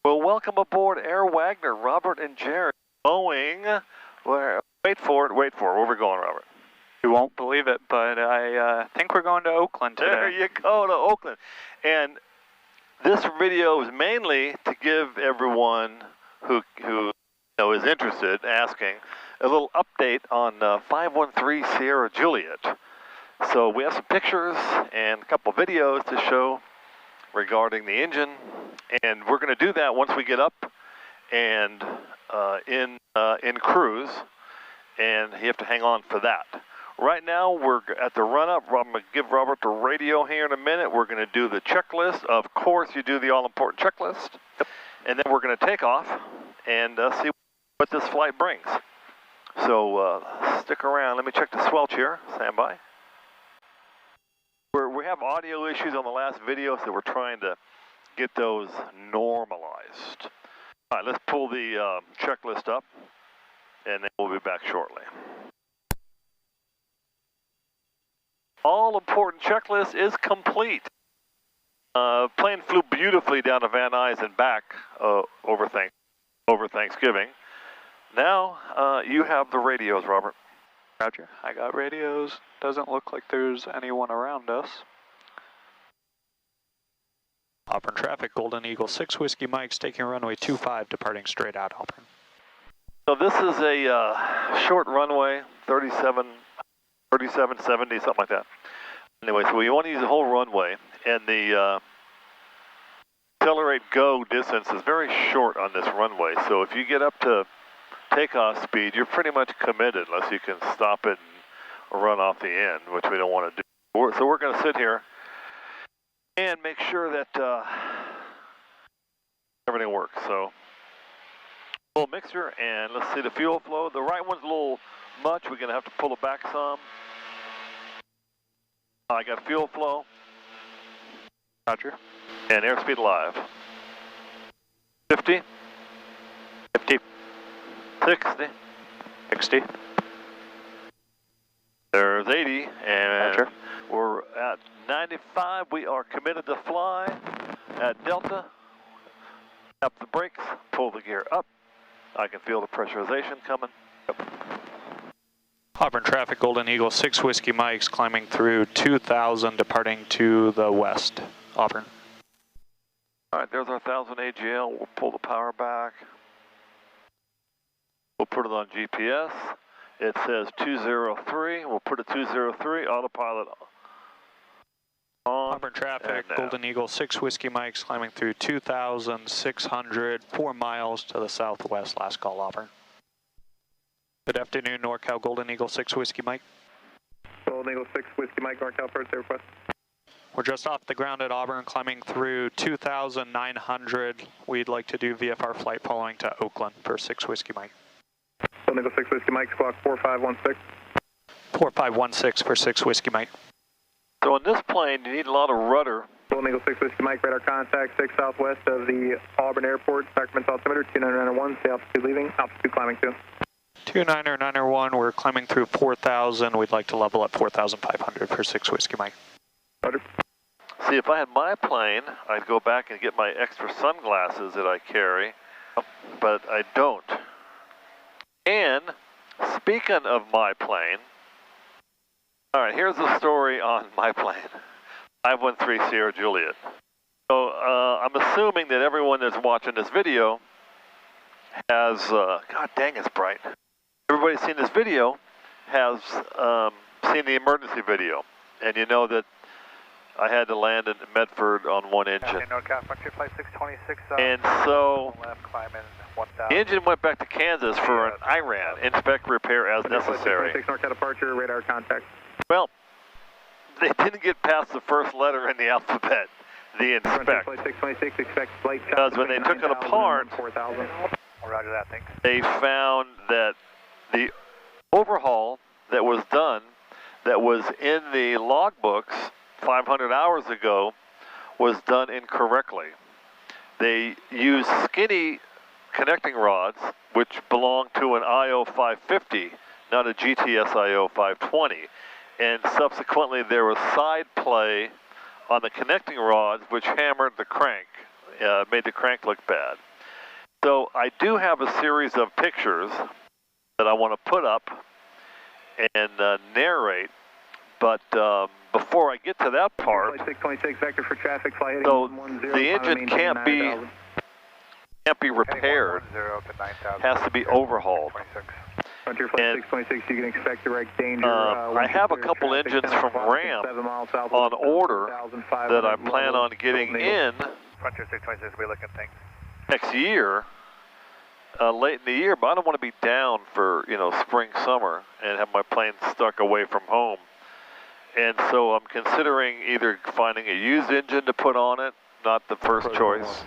Well, welcome aboard Air Wagner, Robert and Jerry. Boeing, wait for it, where are we going, Robert? You won't believe it, but I think we're going to Oakland today. There you go, to Oakland. And this video is mainly to give everyone who is interested, asking, a little update on 513 Sierra Juliet. So we have some pictures and a couple videos to show regarding the engine, and we're going to do that once we get up and in cruise, and you have to hang on for that. Right now we're at the run-up. I'm going to give Robert the radio here in a minute. We're going to do the checklist. Of course, you do the all-important checklist, and then we're going to take off and see what this flight brings. So stick around. Let me check the squelch here. Stand by. We have audio issues on the last video, so we're trying to get those normalized. All right, let's pull the checklist up, and then we'll be back shortly. All important checklist is complete. Plane flew beautifully down to Van Nuys and back over Thanksgiving. Now you have the radios, Robert. Roger, I got radios. Doesn't look like there's anyone around us. Auburn traffic, Golden Eagle 6 Whiskey Mike's taking runway 25, departing straight out Auburn. So this is a short runway, 37, 70, something like that. Anyway, so we want to use the whole runway, and the accelerate go distance is very short on this runway. So if you get up to takeoff speed, you're pretty much committed unless you can stop it and run off the end, which we don't want to do. So we're going to sit here and make sure that everything works. So a little mixture, and let's see the fuel flow. The right one's a little much. We're going to have to pull it back some. I got fuel flow. Roger. And airspeed live. 50. 50. 60. 60. There's 80, and Roger. We're at 95. We are committed to fly at Delta. Tap the brakes, pull the gear up. I can feel the pressurization coming. Yep. Auburn traffic, Golden Eagle 6 Whiskey Mike's climbing through 2000, departing to the west. Auburn. All right, there's our 1000 AGL. We'll pull the power back. We'll put it on GPS. It says 203. We'll put it 203. Autopilot on. Auburn traffic, Golden Eagle 6 Whiskey Mike's climbing through 2,600, 4 miles to the southwest. Last call, Auburn. Good afternoon, NorCal Golden Eagle 6 Whiskey Mike. Golden Eagle 6 Whiskey Mike, NorCal, first request. We're just off the ground at Auburn, climbing through 2,900. We'd like to do VFR flight following to Oakland for 6 Whiskey Mike. Golden Eagle 6 Whiskey Mike, squawk 4516. 4516 for 6 Whiskey Mike. So on this plane, you need a lot of rudder. Golden Eagle 6 Whiskey Mike, radar contact 6 southwest of the Auburn Airport, Sacramento altimeter 2991, stay altitude leaving, altitude climbing 2. 29901, we're climbing through 4,000. We'd like to level at 4,500 for 6 Whiskey Mike. Roger. See, if I had my plane, I'd go back and get my extra sunglasses that I carry, but I don't. And speaking of my plane, all right, here's the story on my plane, 513 Sierra Juliet. So I'm assuming that everyone that's watching this video has, God dang, it's bright. Everybody's seen this video, has seen the emergency video, and you know that I had to land in Medford on one engine. And so the engine went back to Kansas for an IRAN, inspect, repair as necessary. 6 NorCal departure, radar contact. Well, they didn't get past the first letter in the alphabet, the inspect. 626, expect flight because when they took it apart, Roger that, thanks. They found that the overhaul that was done, that was in the logbooks 500 hours ago, was done incorrectly. They used skinny connecting rods, which belong to an IO 550, not a GTS IO 520. And subsequently there was side play on the connecting rods, which hammered the crank, made the crank look bad. So I do have a series of pictures that I want to put up and narrate, but before I get to that part, 626 vector for traffic, fly heading so 110, the engine can't be repaired, has to be overhauled. Frontier Flight And 626, you can expect direct danger. I have a couple engines from Ram on order that I plan on getting in Frontier 626, we looking things. next year, late in the year, but I don't want to be down for, spring, summer and have my plane stuck away from home. And so I'm considering either finding a used engine to put on it, not the first choice,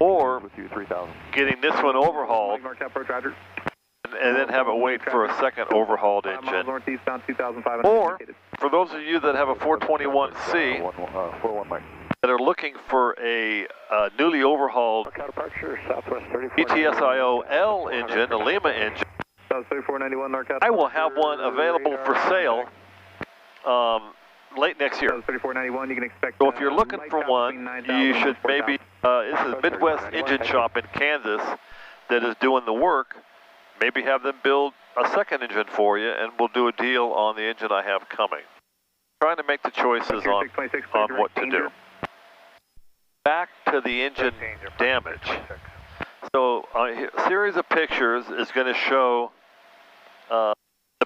or getting this one overhauled and then have it wait for a second overhauled engine. Or, for those of you that have a 421C that are looking for a newly overhauled ETSIO-L engine, a Lima engine, I will have one available for sale late next year. So if you're looking for one, you should maybe, this is Midwest Engine Shop in Kansas that is doing the work. Maybe have them build a second engine for you, and we'll do a deal on the engine I have coming. Trying to make the choices on what to do. Back to the engine damage. So a series of pictures is going to show the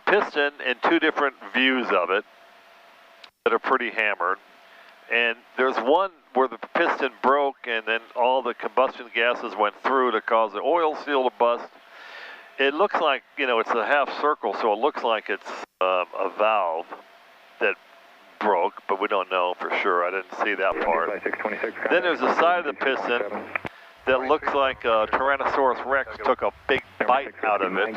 piston in two different views of it that are pretty hammered. And there's one where the piston broke and then all the combustion gases went through to cause the oil seal to bust. It looks like, it's a half circle, so it looks like it's a valve that broke, but we don't know for sure. I didn't see that part. Then there's a side of the piston that looks like a Tyrannosaurus Rex took a big bite out of it.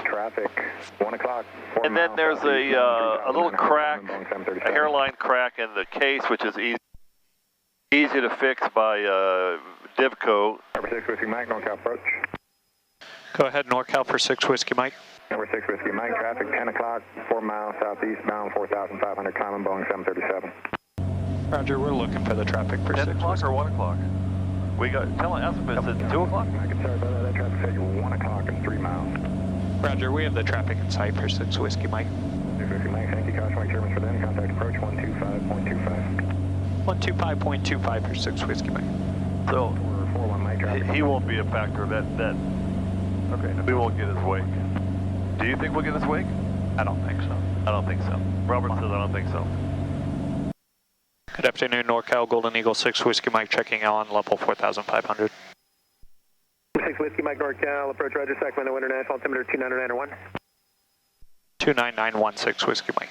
And then there's a little crack, a hairline crack in the case, which is easy to fix by Divco. Number 6 Whiskey Mike, NorCal approach. Go ahead, NorCal for 6 Whiskey Mike. Number 6 Whiskey Mike, traffic 10 o'clock, 4 miles southeast bound, 4,500 common, Boeing 737. Roger, we're looking for the traffic for 10 6 o'clock Whiskey. or 1 o'clock? We got, tell us, it's 2 o'clock? I can sorry about that, that traffic said 1 o'clock and 3 miles. Roger, we have the traffic in sight for 6 Whiskey Mike. 6 Whiskey Mike, thank you, caution Mike Sherman for then, contact approach 125.25. 125.25 for 6 Whiskey Mike. So, 4-1 Mike, traffic. he won't be a factor, okay, we won't get his wake. Do you think we'll get his wake? I don't think so. I don't think so. Robert says I don't think so. Good afternoon, NorCal Golden Eagle 6 Whiskey Mike checking on level 4,500. 6 Whiskey Mike NorCal, approach Roger, Sacramento International, altimeter 29991. 29916 Whiskey Mike.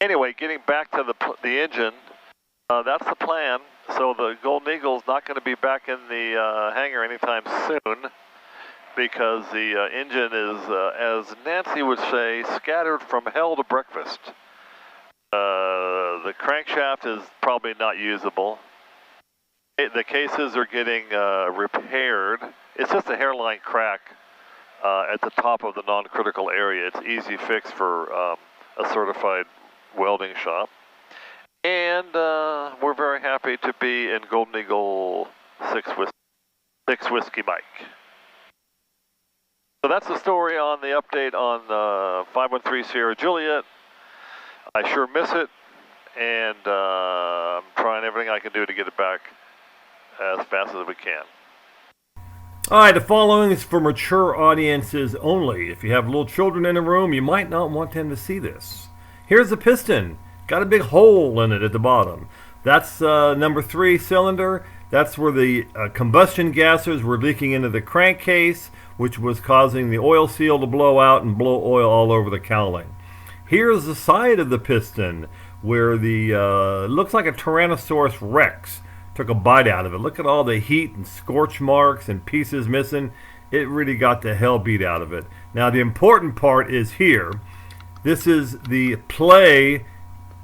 Anyway, getting back to the engine, that's the plan. So the Golden Eagle's not going to be back in the hangar anytime soon because the engine is, as Nancy would say, scattered from hell to breakfast. The crankshaft is probably not usable. The cases are getting repaired. It's just a hairline crack at the top of the non-critical area. It's easy fix for a certified welding shop. And we're very happy to be in Golden Eagle 6 Whiskey Mike. So that's the story on the update on 513 Sierra Juliet. I sure miss it, and I'm trying everything I can do to get it back as fast as we can. All right, the following is for mature audiences only. If you have little children in the room, you might not want them to see this. Here's the piston. Got a big hole in it at the bottom. That's number 3 cylinder. That's where the combustion gases were leaking into the crankcase, which was causing the oil seal to blow out and blow oil all over the cowling. Here's the side of the piston where the looks like a Tyrannosaurus Rex took a bite out of it. Look at all the heat and scorch marks and pieces missing. It really got the hell beat out of it. Now the important part is here. This is the play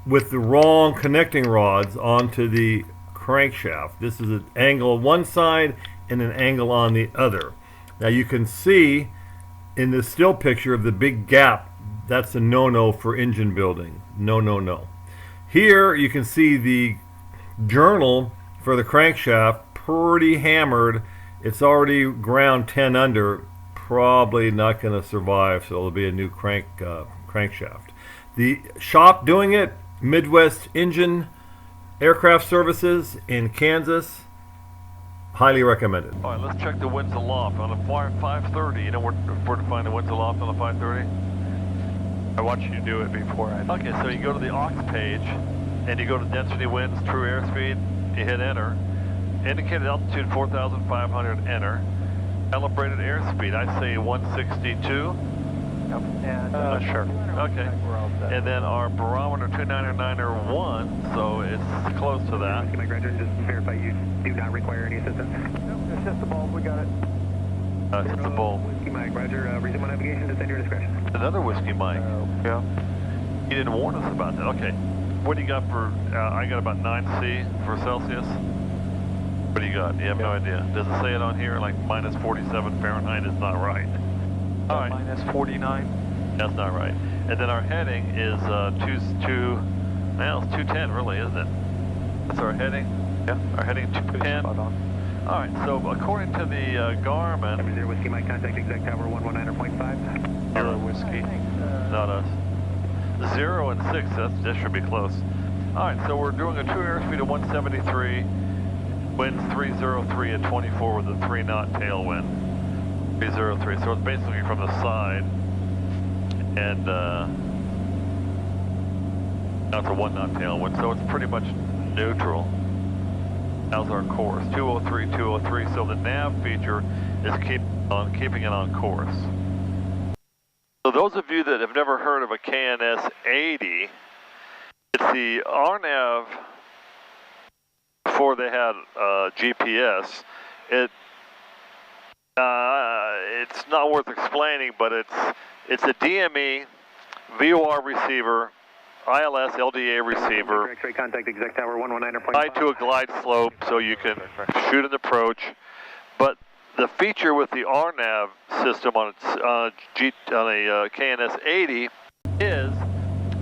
with the wrong connecting rods onto the crankshaft. This is an angle on one side and an angle on the other. Now you can see in this still picture of the big gap. That's a no-no for engine building. No. Here you can see the journal for the crankshaft pretty hammered It's already ground 10 under, probably not going to survive, so it'll be a new crankshaft. The shop doing it, Midwest Engine Aircraft Services in Kansas, highly recommended. All right, let's check the winds aloft on the 530. You know where to find the winds aloft on the 530? I watched you do it before. Okay, so you go to the aux page, and you go to density winds, true airspeed, you hit enter. Indicated altitude 4,500, enter. Calibrated airspeed, I say 162. Yep. And, sure. Okay. And then our barometer 299.1, so it's close to that. Whiskey Mike Roger, just verify you do not require any assistance. Nope, it's just the bulb, we got it. It's the bulb. Whiskey Mike Roger, resume on navigation, just at your discretion. Another whiskey mic. Yeah. He didn't warn us about that. Okay. What do you got for, I got about 9C for Celsius. What do you got? You have no idea. Does it say it on here? Like minus 47 Fahrenheit is not right. All right. Minus 49. That's not right. And then our heading is well, it's 210 really, isn't it? That's our heading. Yeah. Our heading 210. Spot on. All right, so according to the Garmin... 0 Whiskey Mike, contact exact tower 119.5. Zero whiskey. Not us. 0 and 6, that should be close. All right, so we're doing a true airspeed of 173, winds 303 at 24 with a 3-knot tailwind. 303, so it's basically from the side, and that's a 1-knot tailwind, so it's pretty much neutral. How's our course? 203, 203, so the nav feature is keeping it on course. So those of you that have never heard of a KNS-80, it's the RNAV before they had GPS. It's not worth explaining, but it's a DME, VOR receiver, ILS, LDA receiver, X-ray contact exact tower 119.5. tied to a glide slope so you can shoot an approach. But the feature with the RNAV system on a KNS-80 is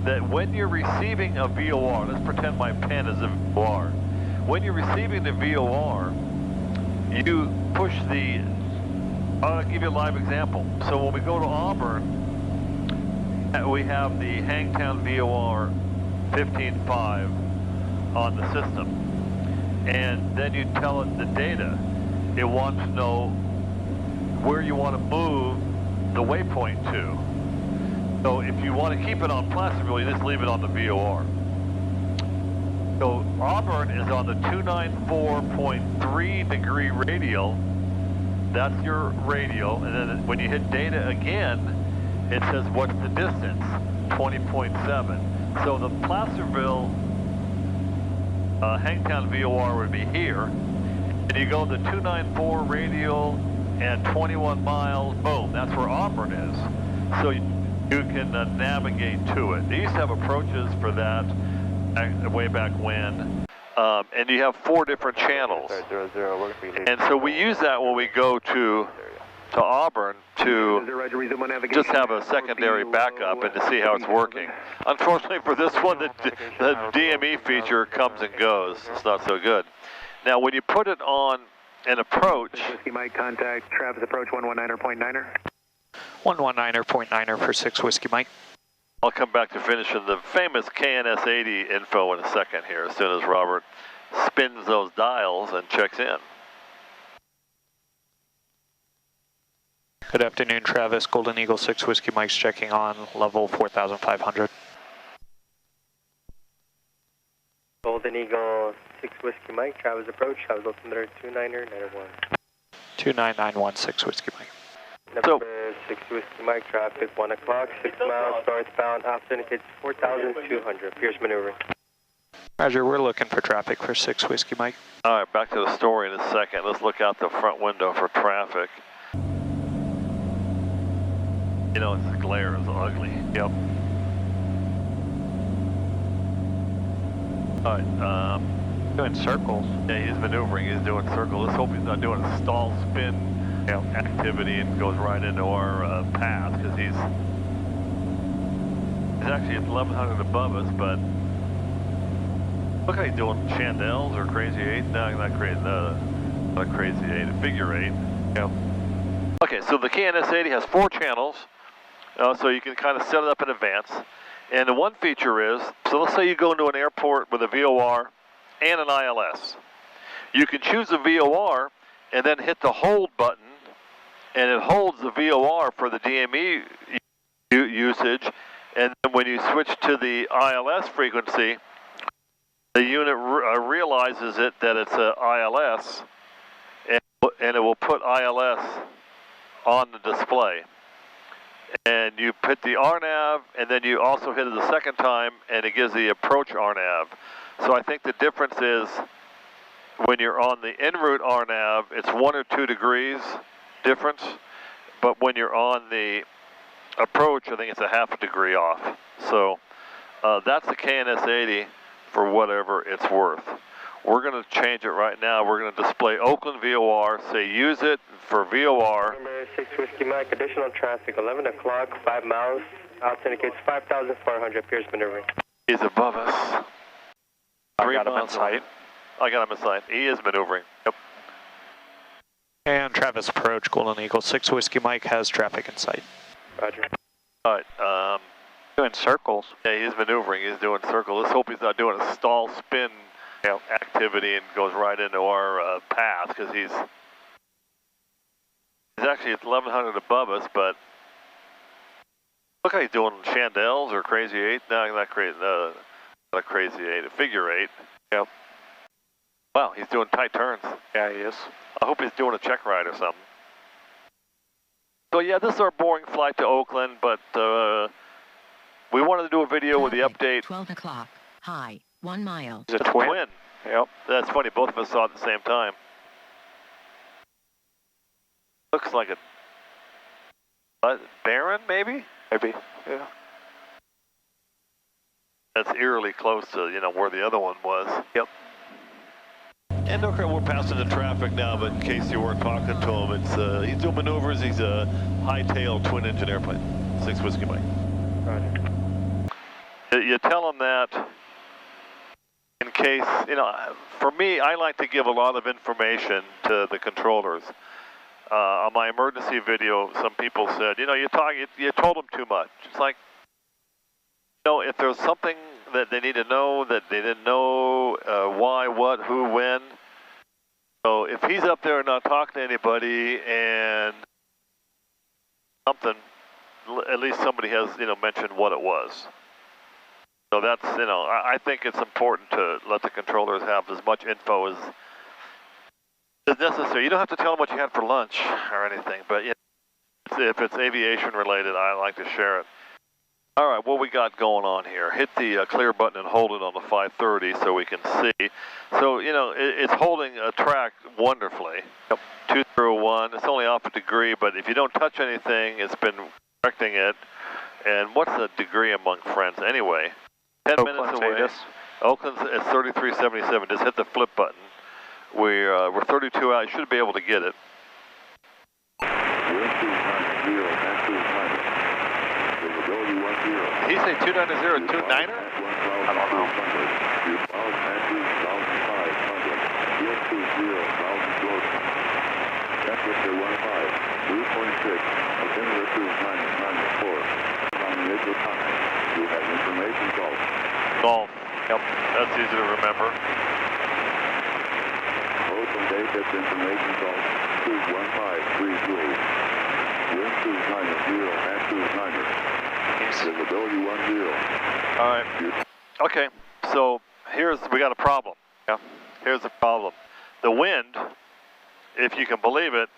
that when you're receiving a VOR, let's pretend my pen is a VOR. When you're receiving the VOR, you push the, I'll give you a live example. So when we go to Auburn, we have the Hangtown VOR 15.5 on the system. And then you tell it the data. It wants to know where you want to move the waypoint to. So if you want to keep it on Placerville, you just leave it on the VOR. So Auburn is on the 294.3 degree radial. That's your radial. And then when you hit data again, it says what's the distance, 20.7. So the Placerville Hangtown VOR would be here. And you go to 294 radial and 21 miles, boom, that's where Auburn is. So you can navigate to it. They used to have approaches for that way back when. And you have 4 different channels. And so we use that when we go to Auburn to just have a secondary backup and to see how it's working. Unfortunately for this one, the DME feature comes and goes. It's not so good. Now when you put it on an approach... Whiskey Mike, contact Travis approach 119.9er. 119.9er for 6 Whiskey Mike. I'll come back to finishing the famous KNS-80 info in a second here, as soon as Robert spins those dials and checks in. Good afternoon, Travis. Golden Eagle 6 Whiskey Mike's checking on level 4,500. Golden Eagle 6 Whiskey Mike, Travis approach, Travis altimeter 29991. 2991 6 Whiskey Mike. Number 6 Whiskey Mike, traffic 1 o'clock, 6 miles northbound, altitude indicates 4,200, Pierce maneuvering. Roger, we're looking for traffic for 6 Whiskey Mike. All right, back to the story in a second. Let's look out the front window for traffic. You know, the glare is ugly. Yep. All right, Doing circles. yeah, he's maneuvering, he's doing circles. Let's hope he's not doing a stall spin activity and goes right into our path, because he's actually at 1,100 above us, but look how he's doing chandelles or crazy 8. No, not crazy. a crazy 8, a figure 8. Yep. Okay, so the KNS-80 has 4 channels, so you can kind of set it up in advance. And the one feature is, so let's say you go into an airport with a VOR and an ILS. You can choose a VOR and then hit the hold button, and it holds the VOR for the DME usage. And then when you switch to the ILS frequency, the unit realizes that it's an ILS, and it will put ILS on the display. And you hit the RNAV, and then you also hit it the second time, and it gives the approach RNAV. So I think the difference is when you're on the en route RNAV, it's 1 or 2 degrees difference, but when you're on the approach, I think it's a half a degree off. So that's the KNS-80 for whatever it's worth. We're going to change it right now. We're going to display Oakland VOR, say use it for VOR. Number 6 Whiskey Mike, additional traffic, 11 o'clock, 5 miles, altimeter indicates 5,400, appears maneuvering. He's above us. I got him in sight. I got him in sight. He is maneuvering. Yep. And Travis approach, Golden Eagle 6 Whiskey Mike has traffic in sight. Roger. All right. Doing circles. Yeah, he's maneuvering. He's doing circles. Let's hope he's not doing a stall spin activity and goes right into our path, because he's actually at 1100 above us, but look how he's doing chandelles or crazy 8. No, not crazy. Not a crazy 8, a figure 8. Yep. Wow, he's doing tight turns. Yeah, he is. I hope he's doing a check ride or something. So yeah, this is our boring flight to Oakland, but we wanted to do a video with the update. 12 o'clock. High. 1 mile. Is it a twin? Yep. That's funny. Both of us saw it at the same time. Looks like a Baron, maybe? Maybe. Yeah. That's eerily close to where the other one was. Yep. And okay, we're passing the traffic now, but in case you weren't talking to him, it's he's doing maneuvers. He's a high-tail twin-engine airplane, 6 Whiskey Mike. Roger. You tell him that in case, for me, I like to give a lot of information to the controllers. On my emergency video, some people said, you told them too much. It's like, if there's something that they need to know that they didn't know, why, what, who, when. So if he's up there and not talking to anybody and something, at least somebody has, mentioned what it was. So that's, I think it's important to let the controllers have as much info as necessary. You don't have to tell them what you had for lunch or anything, but if it's aviation related, I like to share it. All right, what we got going on here? Hit the clear button and hold it on the 530 so we can see. So, it's holding a track wonderfully. Yep. 201, it's only off a degree, but if you don't touch anything, it's been correcting it. And what's the degree among friends anyway? 10 minutes away. Oakland's at 3377. Just hit the flip button. We're 32 out. You should be able to get it. Did he say 290, 29er? I don't know. Golf. Yep, that's easy to remember. Oakland Day gets information call 21533. Wind 290 and 290. Visibility 10. All right. Okay, so we got a problem. Yeah. Here's the problem. The wind, if you can believe it,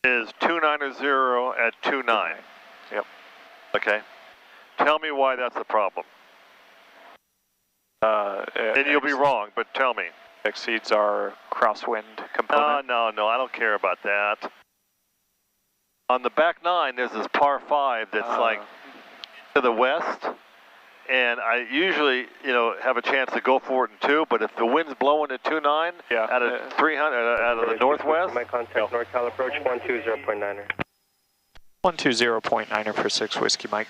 is 290 at 29. Yep. Okay. Tell me why that's the problem. And you'll be wrong, but tell me. Exceeds our crosswind component. No, I don't care about that. On the back 9, there's this par 5 that's like to the west, and I usually, have a chance to go for it in 2, but if the wind's blowing at 29 out of 300 out of the northwest. My contact NorCal approach 120.9er. 120.9er for 6 Whiskey Mike.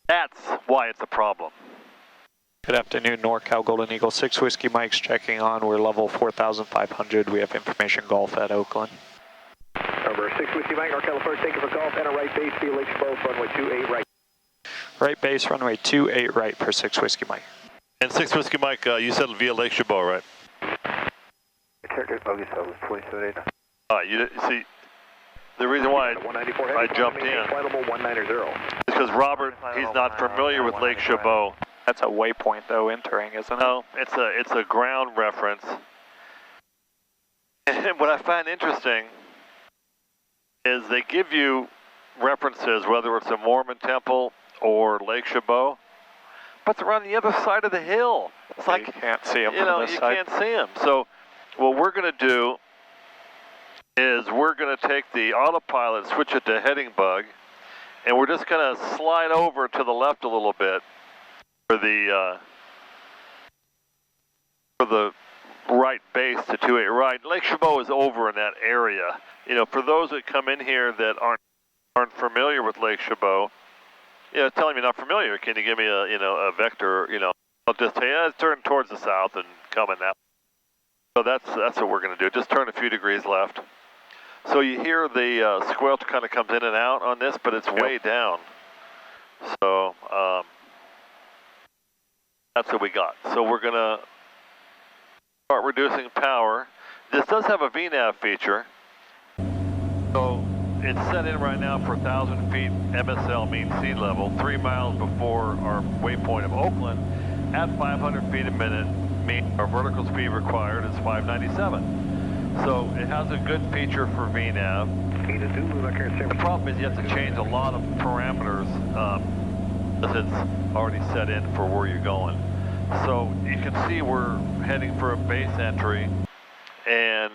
That's why it's a problem. Good afternoon, NorCal Golden Eagle 6 Whiskey Mike's checking on. We're level 4,500. We have information Golf at Oakland. Number 6 Whiskey Mike, NorCal Approach, taking for Golf, and a right base, via Lake Chabot, runway 28 right. Right base, runway 28 right for 6 Whiskey Mike. And 6 Whiskey Mike, you said via Lake Chabot, right? You see, the reason why I jumped in is because Robert, he's not familiar with Lake Chabot. That's a waypoint though, entering, isn't it? No, it's a ground reference. And what I find interesting is they give you references, whether it's a Mormon temple or Lake Chabot, but they're on the other side of the hill. It's like you can't see them you know, from this you side. can't see them. So what we're going to do is we're going to take the autopilot, switch it to heading bug, and we're just going to slide over to the left a little bit for the right base to 28 right. Lake Chabot is over in that area. You know, for those that come in here that aren't familiar with Lake Chabot, you know, telling me not familiar, can you give me a vector? You know, I'll just say, turn towards the south and come in that. So that's what we're going to do. Just turn a few degrees left. So you hear the squelch kind of comes in and out on this, but it's way down. So that's what we got. So we're going to start reducing power. This does have a VNAV feature. So it's set in right now for 1,000 feet MSL mean sea level, 3 miles before our waypoint of Oakland. At 500 feet a minute, our vertical speed required is 597. So it has a good feature for VNAV. The problem is you have to change a lot of parameters because it's already set in for where you're going. So you can see we're heading for a base entry, and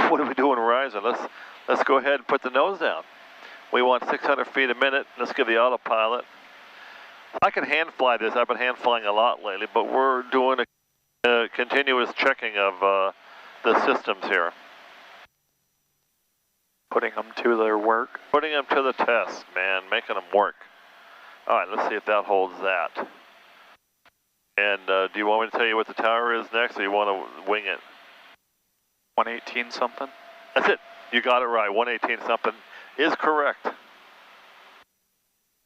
what do we do in Horizon? Let's go ahead and put the nose down. We want 600 feet a minute. Let's give the autopilot. I can hand fly this. I've been hand flying a lot lately, but we're doing a continuous checking of the systems here. Putting them to their work. Putting them to the test, man. Making them work. All right, let's see if that holds that. And do you want me to tell you what the tower is next, or you want to wing it? 118 something? That's it. You got it right. 118 something is correct.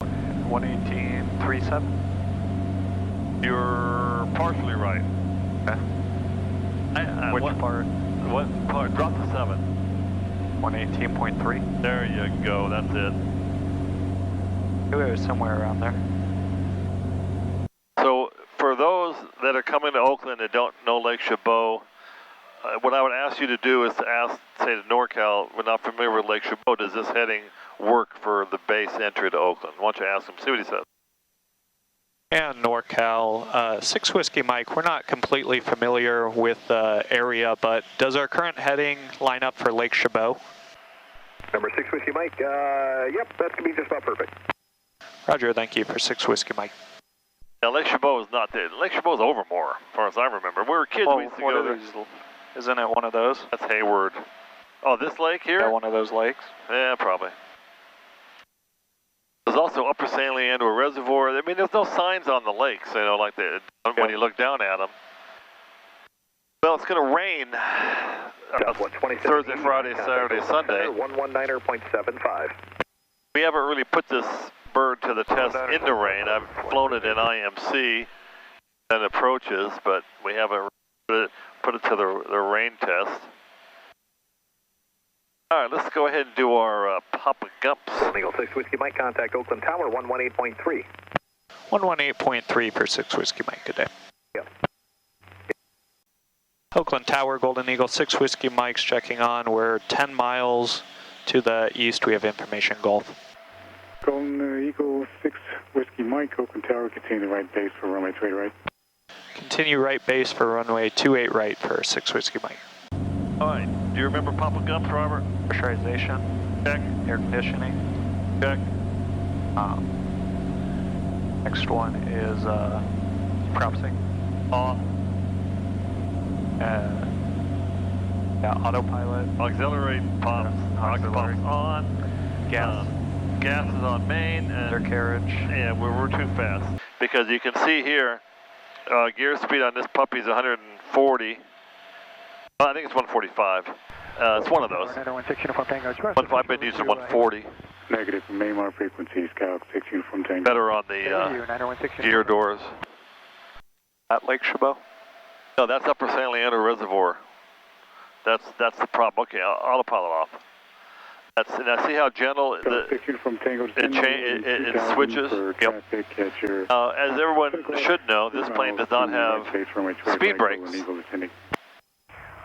118.37? You're partially right. Okay. Which part? What part? Drop the 7. 118.3? There you go. That's it. It was somewhere around there. So for those that are coming to Oakland that don't know Lake Chabot, what I would ask you to do is to ask, say to NorCal, we're not familiar with Lake Chabot, does this heading work for the base entry to Oakland? Why don't you ask him, see what he says. And NorCal, 6 Whiskey Mike, we're not completely familiar with the area, but does our current heading line up for Lake Chabot? Number 6 Whiskey Mike, yep, that's going to be just about perfect. Roger, thank you for 6 Whiskey Mike. Yeah, Lake Chabot is not there. Lake Chabot is Overmore, as far as I remember. We were kids, we used to go there. Isn't it one of those? That's Hayward. Oh, this lake here? Yeah, one of those lakes? Yeah, probably. There's also Upper San Leandro Reservoir. I mean, there's no signs on the lakes, you know, like when you look down at them. Well, it's going to rain Thursday, Friday, Saturday, Sunday. 119.75. We haven't really put this bird to the test in the rain. I've flown it in IMC and approaches, but we haven't put it to the rain test. All right, let's go ahead and do our Papa Gumps. Golden Eagle 6 Whiskey Mike, contact Oakland Tower 118.3. 118.3 per 6 Whiskey Mike, good day. Yep. Oakland Tower, Golden Eagle 6 Whiskey Mike's checking on. We're 10 miles to the east. We have information Golf. Golden Eagle 6 Whiskey Mike, Oakland Tower, continue the right base for runway 28 right. Continue right base for runway 28 right for 6 Whiskey Mike. All right, do you remember Papa Gumps, Robert? Pressurization. Check. Air conditioning. Check. Next one is propsing. Off. Yeah, autopilot. Auxiliary pumps. Auxiliary. Pumps on. Gas. Gas is on main. And Undercarriage. yeah, we're too fast. because you can see here, gear speed on this puppy is 140. I think it's 145. It's one of those. 1 I've been using 140. Negative from Maymar frequency, Scout 6 Uniform Tango. Better on the gear doors. At Lake Chabot? No, that's Upper San Leandro Reservoir. That's the problem. Okay, autopilot off. Now see how gentle it switches. Yep. As everyone should know, this plane does not have speed brakes.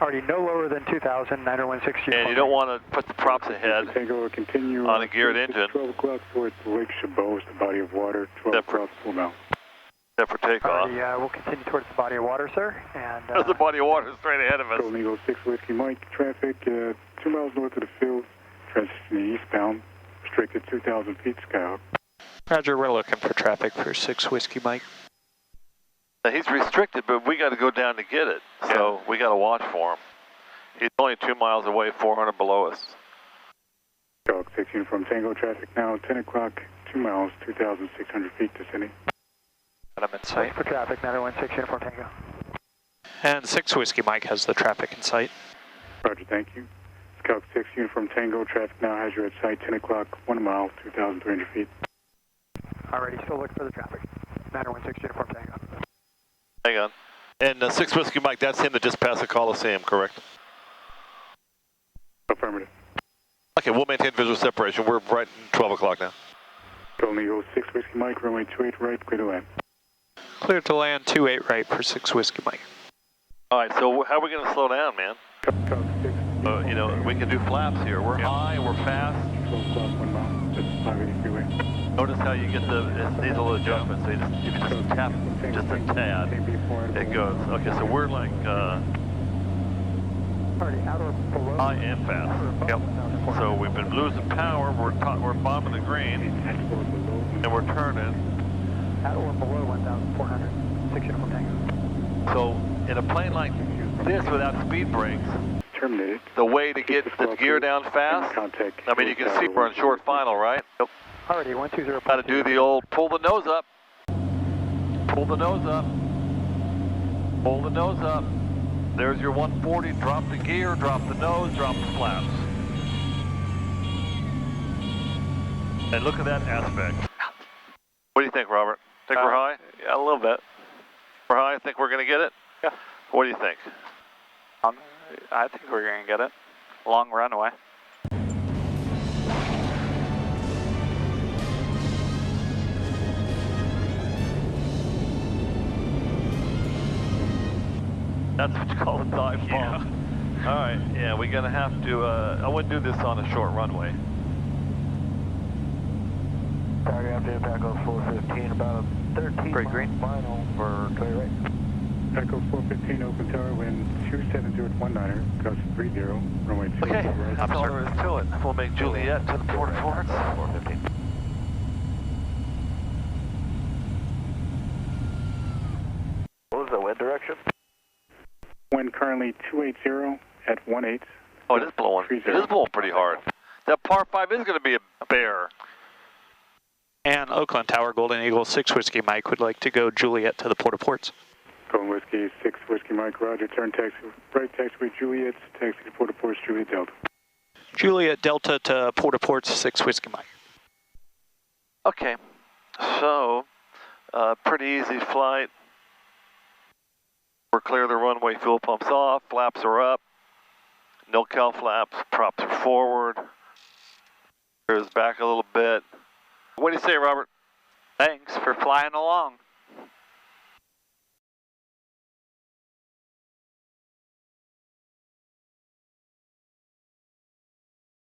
Already no lower than 2,000, 9016. And you don't want to put the props ahead on a geared engine. 12 o'clock towards Lake Chabot is the body of water. 12 o'clock full now. Except for takeoff. Alrighty, we'll continue towards the body of water, sir. And there's the body of water straight ahead of us. Golden Eagle 6 Whiskey Mike, traffic 2 miles north of the field, transitioning eastbound, restricted 2,000 feet, Scout. Roger, we're looking for traffic for 6 Whiskey Mike. Now, he's restricted, but we got to go down to get it, so we got to watch for him. He's only 2 miles away, 400 below us. Dog 16 from Tango, traffic now 10 o'clock, 2 miles, 2,600 feet, descending. I'm in sight. For traffic, 9016 Uniform Tango. And 6 Whiskey Mike has the traffic in sight. Roger, thank you. Scout 6 Uniform Tango, traffic now has you at sight, 10 o'clock, 1 mile, 2,300 feet. Alrighty, still looking for the traffic. 9016 Uniform Tango. Hang on. And 6 Whiskey Mike, that's him that just passed the Coliseum, correct? Affirmative. Okay, we'll maintain visual separation. We're right at 12 o'clock now. Golden Eagle 6 Whiskey Mike, runway 28 right, clear to land. Clear to land 28 right for 6 Whiskey Mike. All right, so how are we going to slow down, man? You know, we can do flaps here. We're high, we're fast. 12 o'clock, 1 mile, that's 580 freeway. Notice how you get these little adjustments. So if you just tap just a tad, it goes. Okay, so we're like high and fast. Yep. So we've been losing power. We're bottom of the green, and we're turning. At or below 1,400, 6 Uniform Tango. So in a plane like this without speed brakes, Terminated. the way to get the gear down fast, I mean, you can see we're on short final, right? Yep. Already, 120. Got to do the old pull the nose up. Pull the nose up. Pull the nose up. There's your 140. Drop the gear, drop the nose, drop the flaps. And look at that aspect. What do you think, Robert? Think we're high? Yeah, a little bit. We're high? Think we're going to get it? Yeah. What do you think? I think we're going to get it. Long runway. That's what you call a dive bomb. All right, yeah, we're going to have to, I wouldn't do this on a short runway. Sorry, after impact on 415, about 13 Great green. final for clear right. Echo 415, Oakland Tower, wind 27019er, gust 30, runway 2. Okay, that's all there is to it. We'll make Juliet to the port of Florence. 415. What was the wind direction? Wind currently 280 at 18. Oh, it is blowing. It is blowing pretty hard. That par 5 is going to be a bear. And Oakland Tower, Golden Eagle 6 Whiskey Mike would like to go Juliet to the Port of Ports. Golden Whiskey 6 Whiskey Mike, roger, turn taxi, right taxiway Juliet, taxi to Port of Ports, Juliet Delta. Juliet Delta to Port of Ports, 6 Whiskey Mike. Okay, so pretty easy flight. We're clear of the runway, fuel pumps off, flaps are up, no cow flaps, props are forward. Here's back a little bit. What do you say, Robert? Thanks for flying along.